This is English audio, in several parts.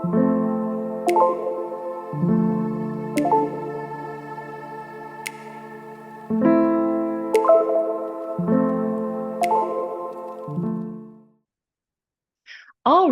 All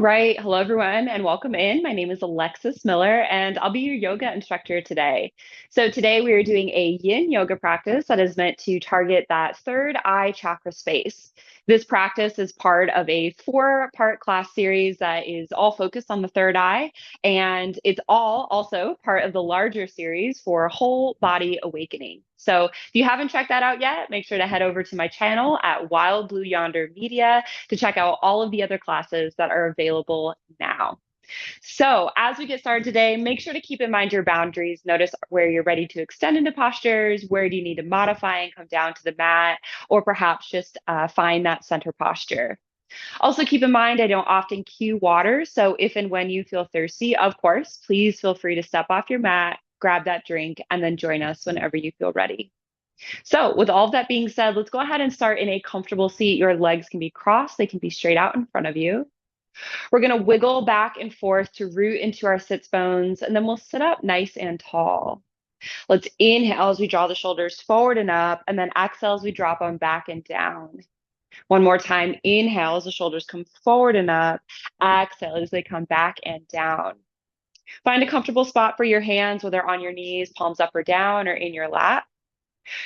right. Hello, everyone, and welcome in. My name is Alexis Miller, and I'll be your yoga instructor today. So, today we are doing a yin yoga practice that is meant to target that third eye chakra space. This practice is part of a four-part class series that is all focused on the third eye, and it's all also part of the larger series for whole body awakening. So, if you haven't checked that out yet, make sure to head over to my channel at Wild Blue Yonder Media to check out all of the other classes that are available now. So, as we get started today, make sure to keep in mind your boundaries. Notice where you're ready to extend into postures, where do you need to modify and come down to the mat, or perhaps just find that center posture. Also, keep in mind, I don't often cue water. So, if and when you feel thirsty, of course, please feel free to step off your mat, grab that drink, and then join us whenever you feel ready. So, with all of that being said, let's go ahead and start in a comfortable seat. Your legs can be crossed, they can be straight out in front of you. We're going to wiggle back and forth to root into our sits bones, and then we'll sit up nice and tall. Let's inhale as we draw the shoulders forward and up, and then exhale as we drop them back and down. One more time, inhale as the shoulders come forward and up, exhale as they come back and down. Find a comfortable spot for your hands, whether on your knees, palms up or down, or in your lap.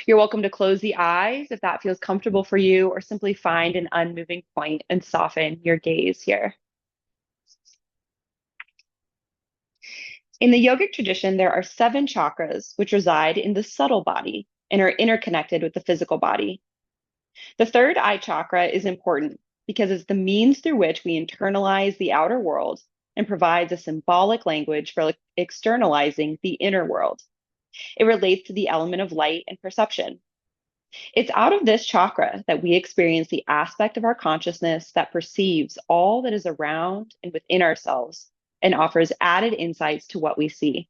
You're welcome to close the eyes if that feels comfortable for you, or simply find an unmoving point and soften your gaze here. In the yogic tradition, there are 7 chakras which reside in the subtle body and are interconnected with the physical body. The third eye chakra is important because it's the means through which we internalize the outer world and provides a symbolic language for externalizing the inner world. It relates to the element of light and perception. It's out of this chakra that we experience the aspect of our consciousness that perceives all that is around and within ourselves and offers added insights to what we see.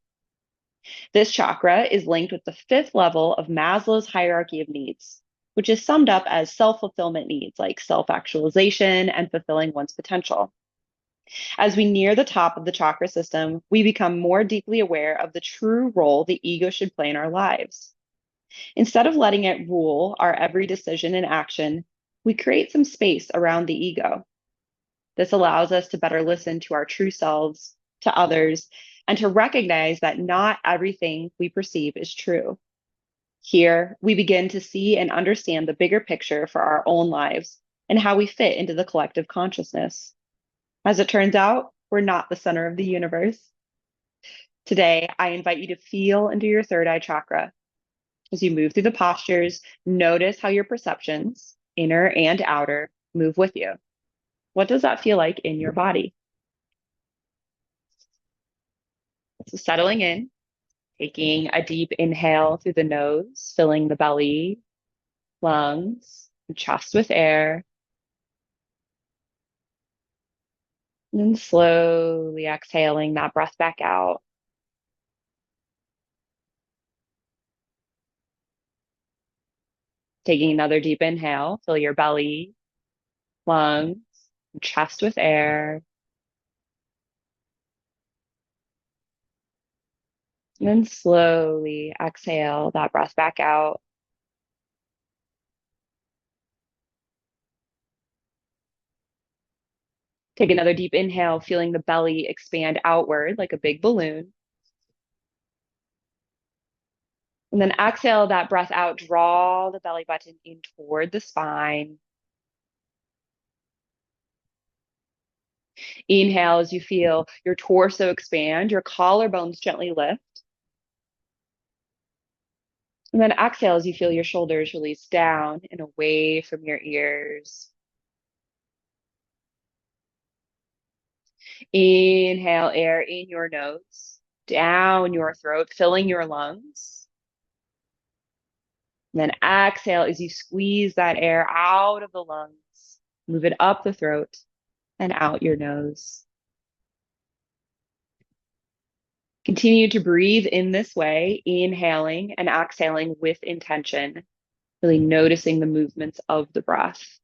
This chakra is linked with the 5th level of Maslow's hierarchy of needs, which is summed up as self-fulfillment needs like self-actualization and fulfilling one's potential. As we near the top of the chakra system, we become more deeply aware of the true role the ego should play in our lives. Instead of letting it rule our every decision and action, we create some space around the ego. This allows us to better listen to our true selves, to others, and to recognize that not everything we perceive is true. Here, we begin to see and understand the bigger picture for our own lives and how we fit into the collective consciousness. As it turns out, we're not the center of the universe. Today, I invite you to feel into your third eye chakra. As you move through the postures, notice how your perceptions, inner and outer, move with you. What does that feel like in your body? So settling in, taking a deep inhale through the nose, filling the belly, lungs, and chest with air. And then slowly exhaling that breath back out. Taking another deep inhale, fill your belly, lungs, and chest with air. And then slowly exhale that breath back out. Take another deep inhale, feeling the belly expand outward like a big balloon. And then exhale that breath out, draw the belly button in toward the spine. Inhale as you feel your torso expand, your collarbones gently lift. And then exhale as you feel your shoulders release down and away from your ears. Inhale air in your nose, down your throat, filling your lungs. And then exhale as you squeeze that air out of the lungs, move it up the throat and out your nose. Continue to breathe in this way, inhaling and exhaling with intention, really noticing the movements of the breath.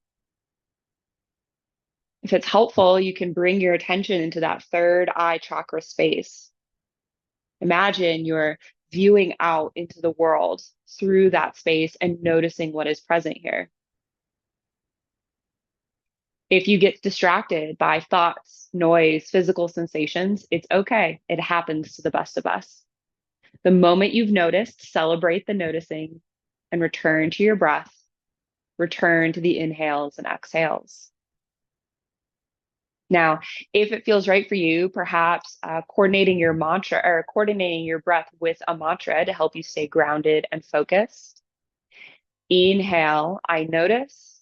If it's helpful, you can bring your attention into that third eye chakra space. Imagine you're viewing out into the world through that space and noticing what is present here. If you get distracted by thoughts, noise, physical sensations, it's okay. It happens to the best of us. The moment you've noticed, celebrate the noticing and return to your breath. Return to the inhales and exhales. Now, if it feels right for you, perhaps coordinating your mantra or coordinating your breath with a mantra to help you stay grounded and focused. Inhale, I notice.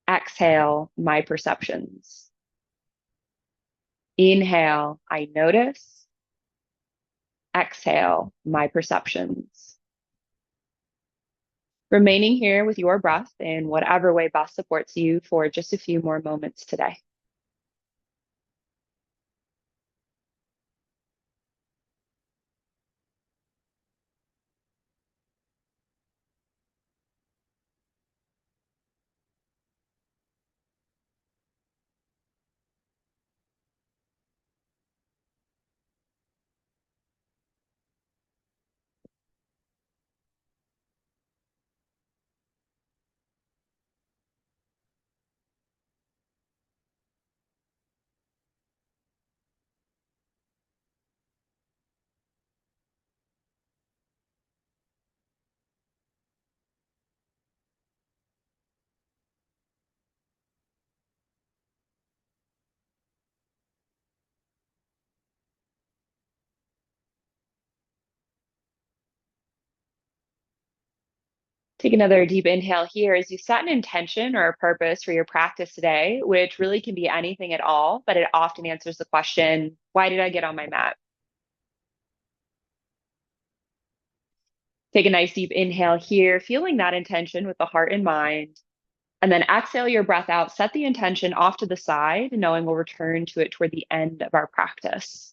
Exhale, my perceptions. Inhale, I notice. Exhale, my perceptions. Remaining here with your breath in whatever way best supports you for just a few more moments today. Take another deep inhale here as you set an intention or a purpose for your practice today, which really can be anything at all, but it often answers the question, why did I get on my mat? Take a nice deep inhale here, feeling that intention with the heart in mind. And then exhale your breath out, set the intention off to the side, knowing we'll return to it toward the end of our practice.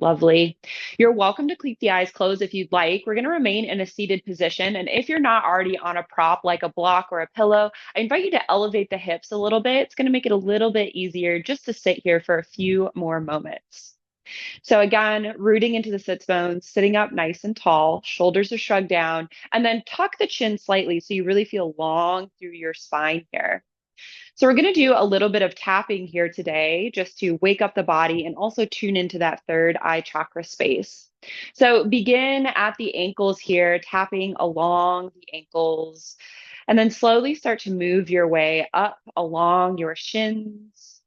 Lovely. You're welcome to keep the eyes closed if you'd like. We're going to remain in a seated position. And if you're not already on a prop like a block or a pillow, I invite you to elevate the hips a little bit. It's going to make it a little bit easier just to sit here for a few more moments. So again, rooting into the sits bones, sitting up nice and tall, shoulders are shrugged down, and then tuck the chin slightly so you really feel long through your spine here. So we're going to do a little bit of tapping here today just to wake up the body and also tune into that third eye chakra space. So begin at the ankles here, tapping along the ankles, and then slowly start to move your way up along your shins.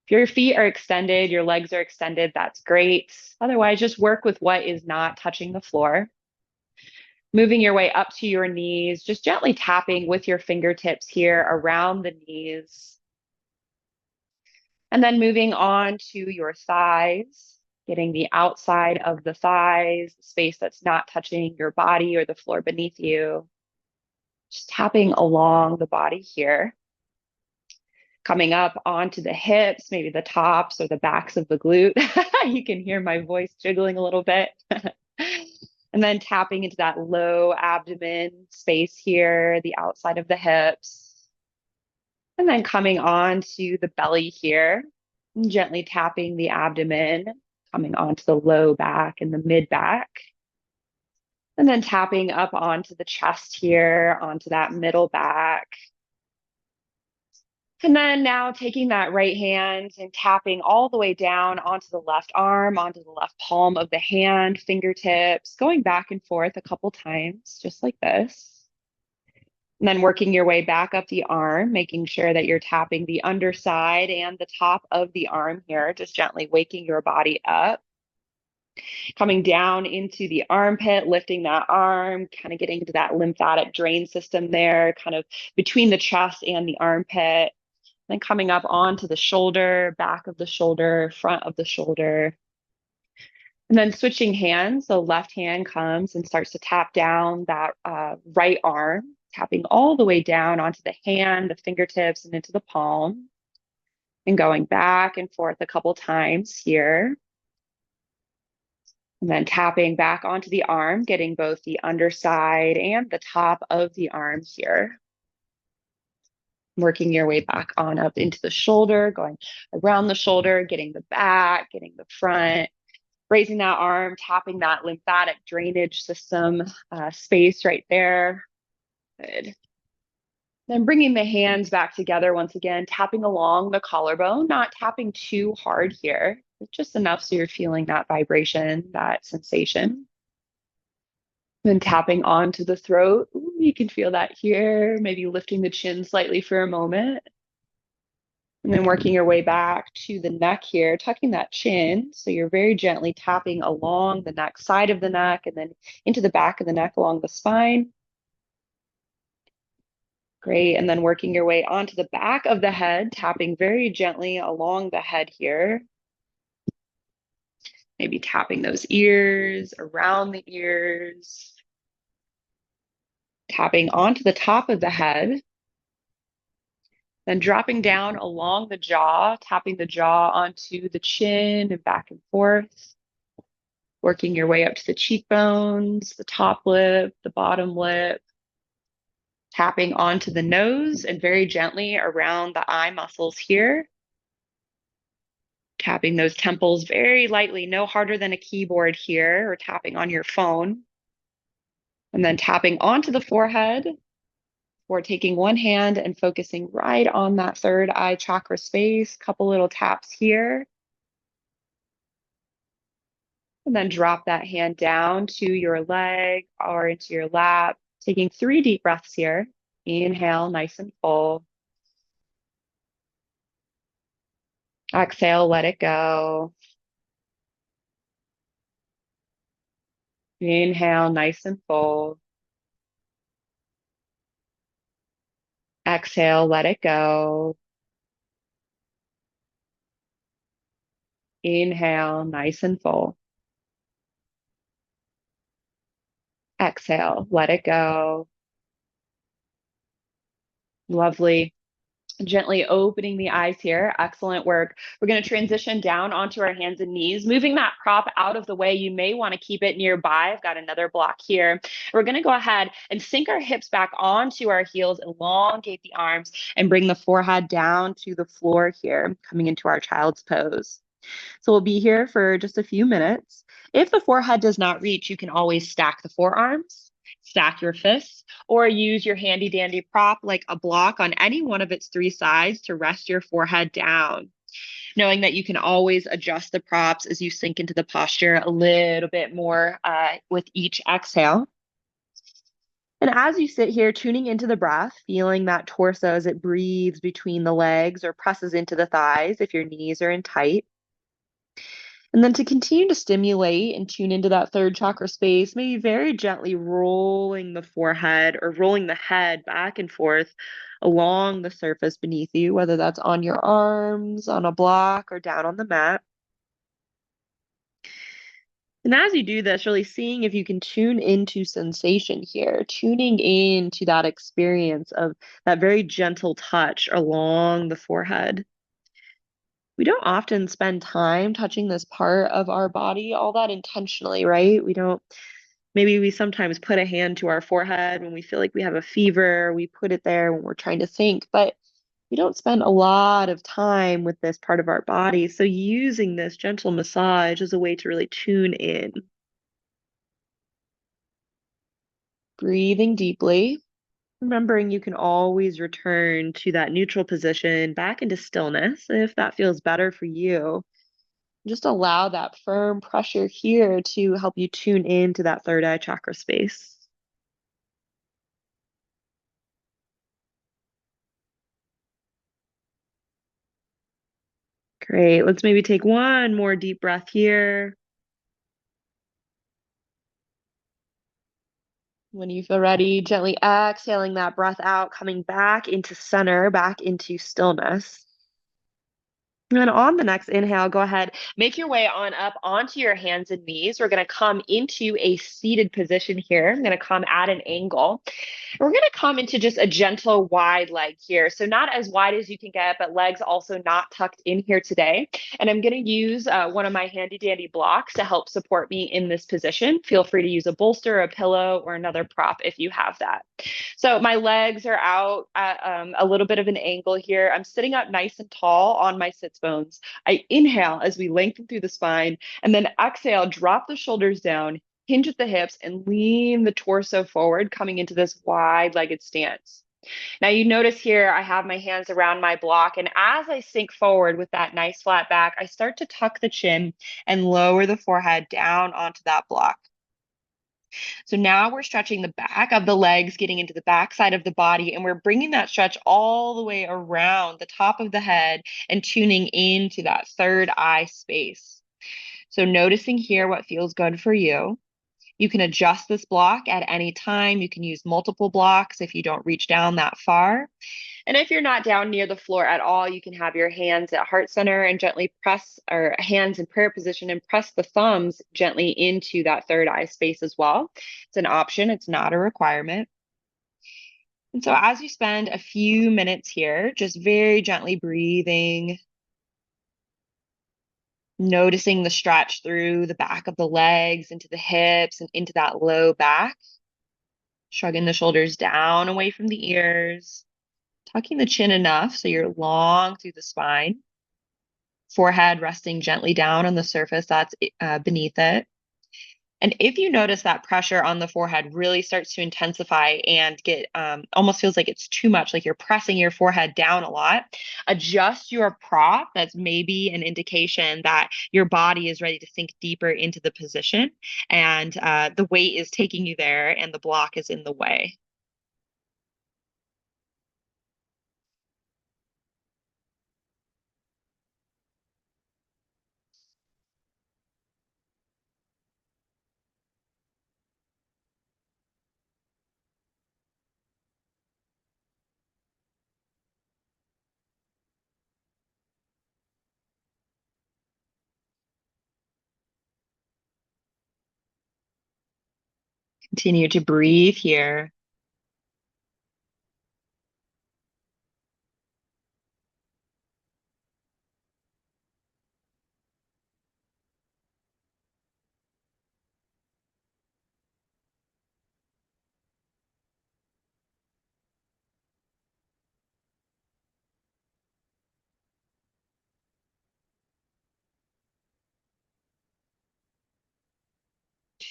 If your feet are extended, your legs are extended, that's great. Otherwise, just work with what is not touching the floor. Moving your way up to your knees, just gently tapping with your fingertips here around the knees. And then moving on to your thighs, getting the outside of the thighs, the space that's not touching your body or the floor beneath you. Just tapping along the body here. Coming up onto the hips, maybe the tops or the backs of the glute. You can hear my voice jiggling a little bit. And then tapping into that low abdomen space here, the outside of the hips. And then coming on to the belly here, and gently tapping the abdomen, coming onto the low back and the mid back. And then tapping up onto the chest here, onto that middle back. And then now taking that right hand and tapping all the way down onto the left arm, onto the left palm of the hand, fingertips, going back and forth a couple times, just like this. And then working your way back up the arm, making sure that you're tapping the underside and the top of the arm here, just gently waking your body up. Coming down into the armpit, lifting that arm, kind of getting into that lymphatic drain system there, kind of between the chest and the armpit. Then coming up onto the shoulder, back of the shoulder, front of the shoulder. And then switching hands, the left hand comes and starts to tap down that right arm, tapping all the way down onto the hand, the fingertips, and into the palm. And going back and forth a couple times here. And then tapping back onto the arm, getting both the underside and the top of the arm here. Working your way back on up into the shoulder, going around the shoulder, getting the back, getting the front, raising that arm, tapping that lymphatic drainage system space right there. Good. Then bringing the hands back together once again, tapping along the collarbone, not tapping too hard here, just enough so you're feeling that vibration, that sensation. Then tapping onto the throat. Ooh, you can feel that here, maybe lifting the chin slightly for a moment. And then working your way back to the neck here, tucking that chin. So you're very gently tapping along the neck, side of the neck, and then into the back of the neck along the spine. Great. And then working your way onto the back of the head, tapping very gently along the head here. Maybe tapping those ears, around the ears. Tapping onto the top of the head. Then dropping down along the jaw, tapping the jaw onto the chin and back and forth. Working your way up to the cheekbones, the top lip, the bottom lip. Tapping onto the nose and very gently around the eye muscles here. Tapping those temples very lightly, no harder than a keyboard here, or tapping on your phone. And then tapping onto the forehead, or taking one hand and focusing right on that third eye chakra space. Couple little taps here. And then drop that hand down to your leg or into your lap. Taking 3 deep breaths here. Inhale, nice and full. Exhale, let it go. Inhale, nice and full. Exhale, let it go. Inhale, nice and full. Exhale, let it go. Lovely. Gently opening the eyes here. Excellent work. We're going to transition down onto our hands and knees, moving that prop out of the way. You may want to keep it nearby. I've got another block here. We're going to go ahead and sink our hips back onto our heels, elongate the arms, and bring the forehead down to the floor here, coming into our child's pose. So we'll be here for just a few minutes. If the forehead does not reach, you can always stack the forearms, stack your fists, or use your handy dandy prop like a block on any one of its 3 sides to rest your forehead down. Knowing that you can always adjust the props as you sink into the posture a little bit more with each exhale. And as you sit here, tuning into the breath, feeling that torso as it breathes between the legs or presses into the thighs if your knees are in tight. And then to continue to stimulate and tune into that third chakra space, maybe very gently rolling the forehead or rolling the head back and forth along the surface beneath you, whether that's on your arms, on a block, or down on the mat. And as you do this, really seeing if you can tune into sensation here, tuning into that experience of that very gentle touch along the forehead. We don't often spend time touching this part of our body all that intentionally, right? Maybe we sometimes put a hand to our forehead when we feel like we have a fever, we put it there when we're trying to think, but we don't spend a lot of time with this part of our body. So using this gentle massage is a way to really tune in. Breathing deeply, remembering you can always return to that neutral position back into stillness if that feels better for you. Just allow that firm pressure here to help you tune into that third eye chakra space. Great. Let's maybe take one more deep breath here. When you feel ready, gently exhaling that breath out, coming back into center, back into stillness. And then on the next inhale, go ahead, make your way on up onto your hands and knees. We're going to come into a seated position here. I'm going to come at an angle. We're going to come into just a gentle wide leg here. So not as wide as you can get, but legs also not tucked in here today. And I'm going to use one of my handy dandy blocks to help support me in this position. Feel free to use a bolster, a pillow, or another prop if you have that. So my legs are out at a little bit of an angle here. I'm sitting up nice and tall on my sits bones. I inhale as we lengthen through the spine, and then exhale, drop the shoulders down, hinge at the hips, and lean the torso forward, coming into this wide-legged stance. Now you notice here, I have my hands around my block, and as I sink forward with that nice flat back, I start to tuck the chin and lower the forehead down onto that block. So now we're stretching the back of the legs, getting into the back side of the body, and we're bringing that stretch all the way around the top of the head and tuning into that third eye space. So noticing here what feels good for you. You can adjust this block at any time. You can use multiple blocks if you don't reach down that far. And if you're not down near the floor at all, you can have your hands at heart center and gently press, or hands in prayer position, and press the thumbs gently into that third eye space as well. It's an option, it's not a requirement. And so as you spend a few minutes here, just very gently breathing, noticing the stretch through the back of the legs, into the hips, and into that low back. Shrugging the shoulders down away from the ears, tucking the chin enough so you're long through the spine. Forehead resting gently down on the surface that's beneath it. And if you notice that pressure on the forehead really starts to intensify and get almost feels like it's too much, like you're pressing your forehead down a lot, adjust your prop. That's maybe an indication that your body is ready to sink deeper into the position, and the weight is taking you there and the block is in the way. Continue to breathe here.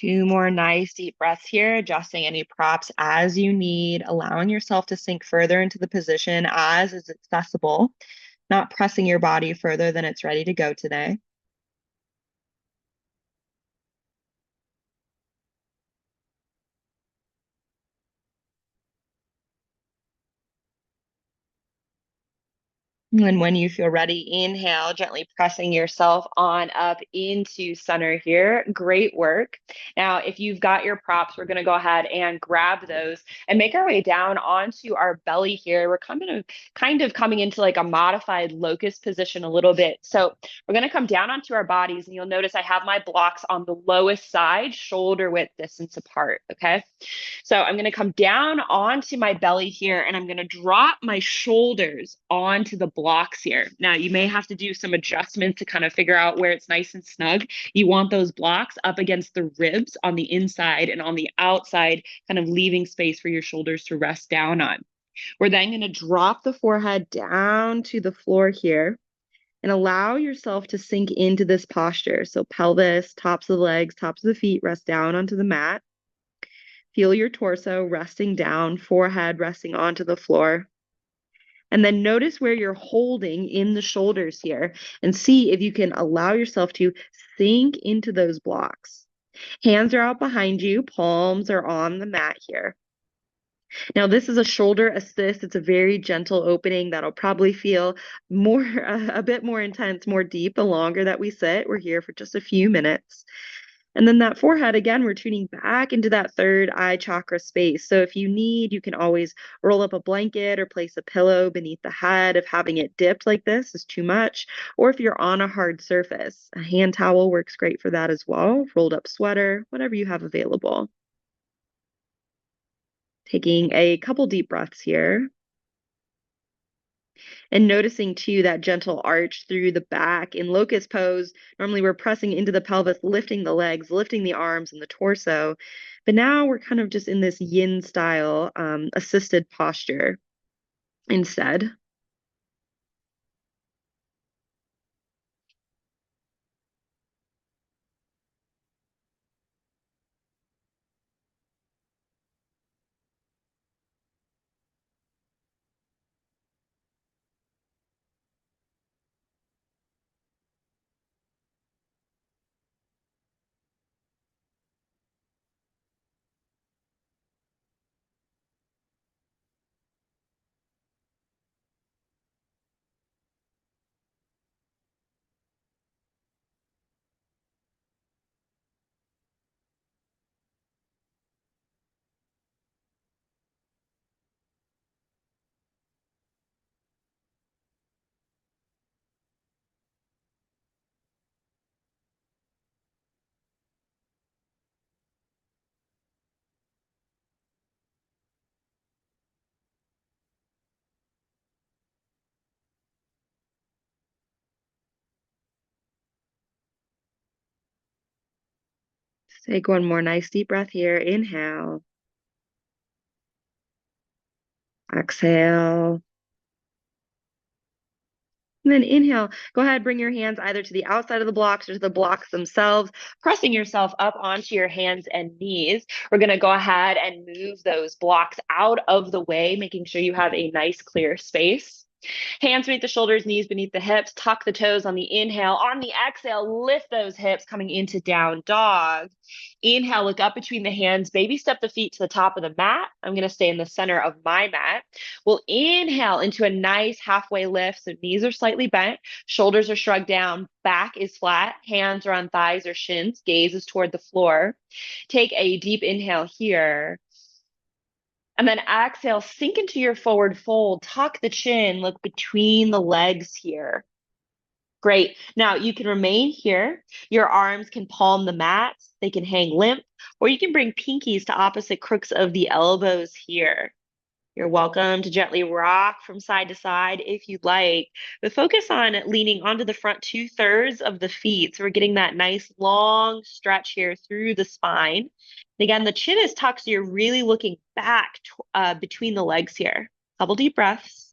2 more nice deep breaths here, adjusting any props as you need, allowing yourself to sink further into the position as is accessible, not pressing your body further than it's ready to go today. And when you feel ready, inhale, gently pressing yourself on up into center here. Great work. Now, if you've got your props, we're going to go ahead and grab those and make our way down onto our belly here. We're kind of coming into like a modified locust position a little bit. So we're going to come down onto our bodies, and you'll notice I have my blocks on the lowest side, shoulder width distance apart. Okay. So I'm going to come down onto my belly here, and I'm going to drop my shoulders onto the blocks here. Now, you may have to do some adjustments to kind of figure out where it's nice and snug. You want those blocks up against the ribs on the inside and on the outside, kind of leaving space for your shoulders to rest down on. We're then going to drop the forehead down to the floor here and allow yourself to sink into this posture. So pelvis, tops of the legs, tops of the feet rest down onto the mat. Feel your torso resting down, forehead resting onto the floor. And then notice where you're holding in the shoulders here and see if you can allow yourself to sink into those blocks. Hands are out behind you, palms are on the mat here. Now, this is a shoulder assist. It's a very gentle opening that'll probably feel more, a bit more intense, more deep the longer that we sit. We're here for just a few minutes. And then that forehead, again, we're tuning back into that third eye chakra space. So if you need, you can always roll up a blanket or place a pillow beneath the head if having it dipped like this is too much. Or if you're on a hard surface, a hand towel works great for that as well. Rolled up sweater, whatever you have available. Taking a couple deep breaths here. And noticing too that gentle arch through the back. In locust pose, normally we're pressing into the pelvis, lifting the legs, lifting the arms and the torso. But now we're kind of just in this yin style assisted posture instead. Take one more nice deep breath here. Inhale, exhale. And then inhale, go ahead, bring your hands either to the outside of the blocks or to the blocks themselves, pressing yourself up onto your hands and knees. We're going to go ahead and move those blocks out of the way, making sure you have a nice clear space. Hands beneath the shoulders, knees beneath the hips, tuck the toes on the inhale. On the exhale, lift those hips coming into down dog. Inhale, look up between the hands, baby step the feet to the top of the mat. I'm going to stay in the center of my mat. We'll inhale into a nice halfway lift. So knees are slightly bent, shoulders are shrugged down, back is flat, hands are on thighs or shins, gaze is toward the floor. Take a deep inhale here. And then exhale, sink into your forward fold, tuck the chin, look between the legs here. Great. Now you can remain here. Your arms can palm the mat, they can hang limp, or you can bring pinkies to opposite crooks of the elbows here. You're welcome to gently rock from side to side if you'd like, but focus on leaning onto the front 2/3 of the feet. So we're getting that nice long stretch here through the spine. And again, the chin is tucked, so you're really looking back between the legs here. Couple deep breaths.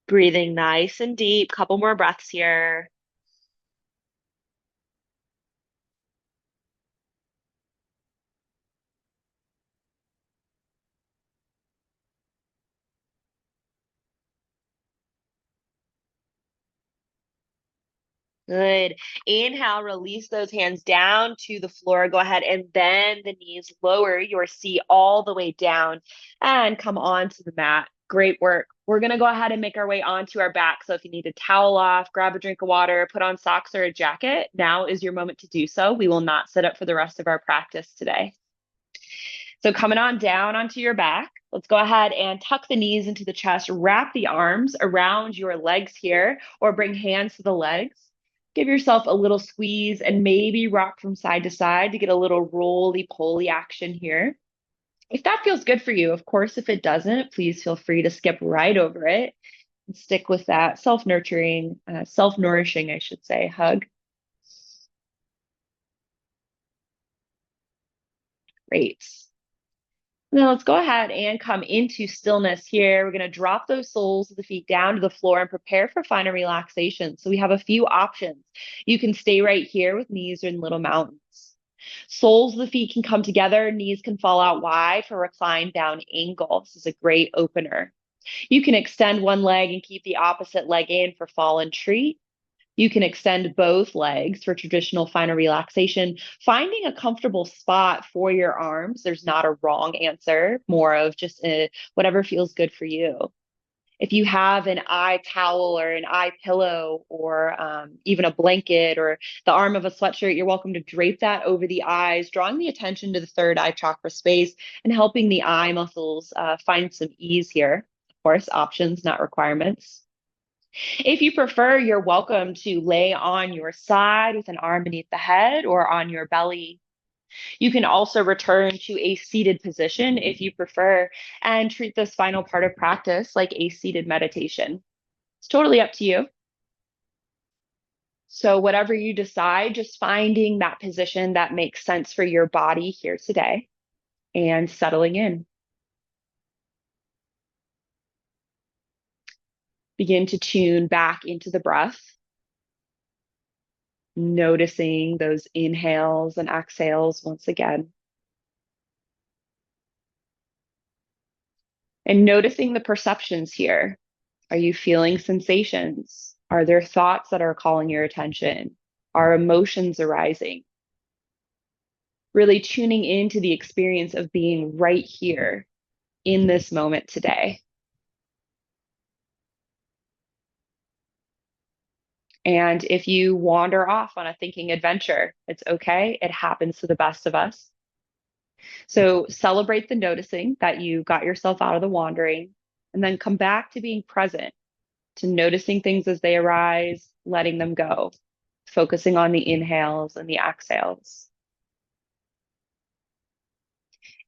Breathing nice and deep. Couple more breaths here. Good. Inhale, release those hands down to the floor. Go ahead and bend the knees, lower your seat all the way down and come onto the mat. Great work. We're going to go ahead and make our way onto our back. So if you need a towel off, grab a drink of water, put on socks or a jacket, now is your moment to do so. We will not sit up for the rest of our practice today. So coming on down onto your back, let's go ahead and tuck the knees into the chest, wrap the arms around your legs here, or bring hands to the legs. Give yourself a little squeeze and maybe rock from side to side to get a little roly-poly action here. If that feels good for you, of course, if it doesn't, please feel free to skip right over it and stick with that self-nurturing, self-nourishing, I should say, hug. Great. Now let's go ahead and come into stillness here. We're going to drop those soles of the feet down to the floor and prepare for final relaxation. So we have a few options. You can stay right here with knees in little mountains. Soles of the feet can come together, knees can fall out wide for reclined down angle. This is a great opener. You can extend one leg and keep the opposite leg in for fall and treat. You can extend both legs for traditional final relaxation, finding a comfortable spot for your arms. There's not a wrong answer, more of just whatever feels good for you. If you have an eye towel or an eye pillow or even a blanket or the arm of a sweatshirt, you're welcome to drape that over the eyes, drawing the attention to the third eye chakra space and helping the eye muscles find some ease here. Of course, options, not requirements. If you prefer, you're welcome to lay on your side with an arm beneath the head or on your belly. You can also return to a seated position if you prefer and treat this final part of practice like a seated meditation. It's totally up to you. So, whatever you decide, just finding that position that makes sense for your body here today and settling in. Begin to tune back into the breath, noticing those inhales and exhales once again. And noticing the perceptions here. Are you feeling sensations? Are there thoughts that are calling your attention? Are emotions arising? Really tuning into the experience of being right here in this moment today. And if you wander off on a thinking adventure, it's okay. It happens to the best of us. So celebrate the noticing that you got yourself out of the wandering, and then come back to being present, to noticing things as they arise, letting them go, focusing on the inhales and the exhales.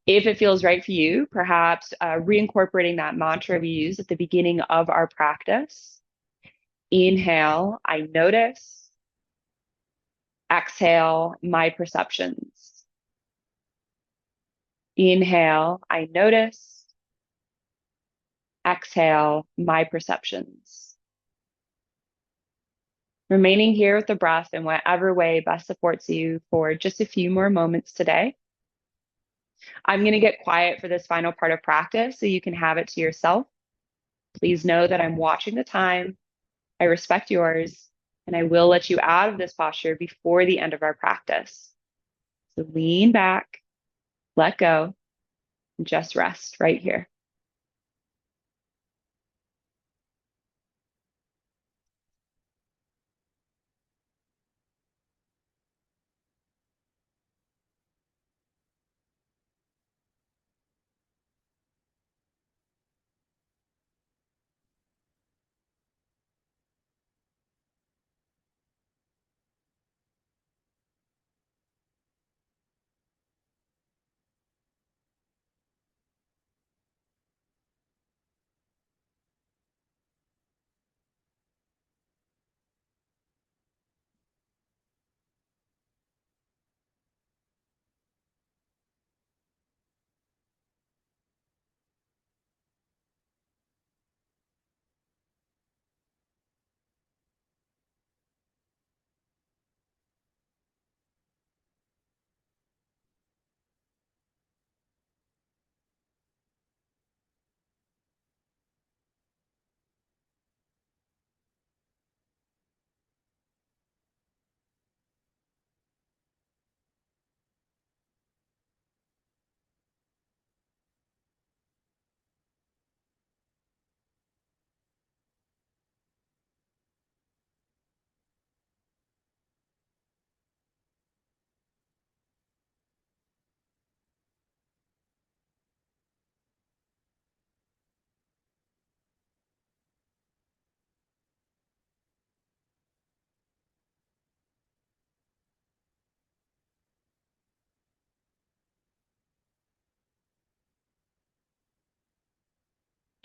If it feels right for you, perhaps reincorporating that mantra we used at the beginning of our practice. Inhale, I notice. Exhale, my perceptions. Inhale, I notice. Exhale, my perceptions. Remaining here with the breath in whatever way best supports you for just a few more moments today. I'm going to get quiet for this final part of practice so you can have it to yourself. Please know that I'm watching the time. I respect yours, and I will let you out of this posture before the end of our practice. So lean back, let go, and just rest right here.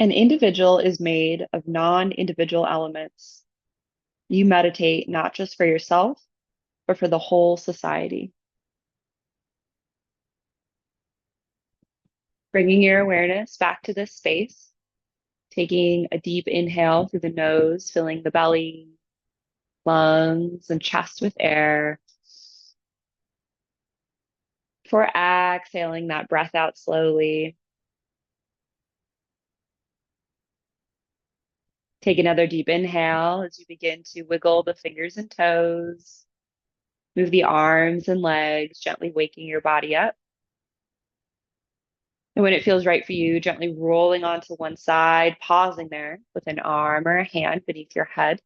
An individual is made of non-individual elements. You meditate not just for yourself, but for the whole society. Bringing your awareness back to this space, taking a deep inhale through the nose, filling the belly, lungs, and chest with air. Before exhaling that breath out slowly. Take another deep inhale as you begin to wiggle the fingers and toes, move the arms and legs, gently waking your body up. And when it feels right for you, gently rolling onto one side, pausing there with an arm or a hand beneath your head.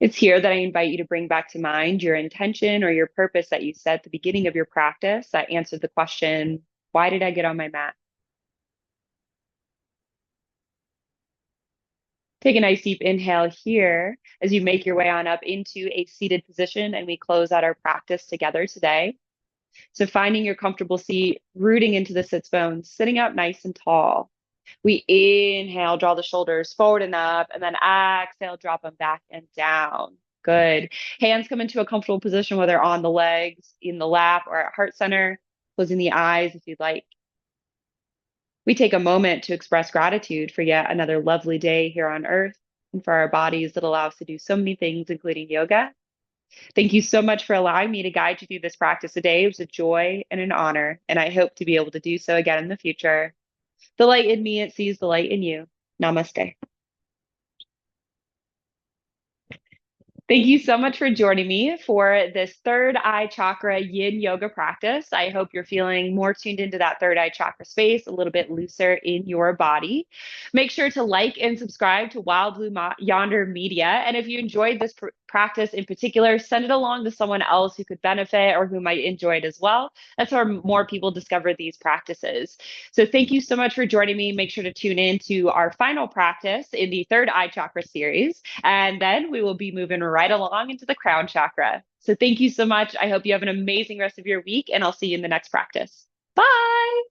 It's here that I invite you to bring back to mind your intention or your purpose that you set at the beginning of your practice that answered the question, why did I get on my mat? Take a nice deep inhale here as you make your way on up into a seated position and we close out our practice together today. So finding your comfortable seat, rooting into the sits bones, sitting up nice and tall. We inhale, draw the shoulders forward and up, and then exhale, drop them back and down. Good. Hands come into a comfortable position, whether on the legs, in the lap, or at heart center, closing the eyes if you'd like. We take a moment to express gratitude for yet another lovely day here on earth and for our bodies that allow us to do so many things, including yoga. Thank you so much for allowing me to guide you through this practice today. It was a joy and an honor, and I hope to be able to do so again in the future. The light in me, it sees the light in you. Namaste. Thank you so much for joining me for this third eye chakra yin yoga practice. I hope you're feeling more tuned into that third eye chakra space, a little bit looser in your body. Make sure to like and subscribe to Wild Blue Yonder Media. And if you enjoyed this practice in particular, send it along to someone else who could benefit or who might enjoy it as well. That's how more people discover these practices. So thank you so much for joining me. Make sure to tune in to our final practice in the third eye chakra series. And then we will be moving right along into the crown chakra. So thank you so much. I hope you have an amazing rest of your week, and I'll see you in the next practice. Bye.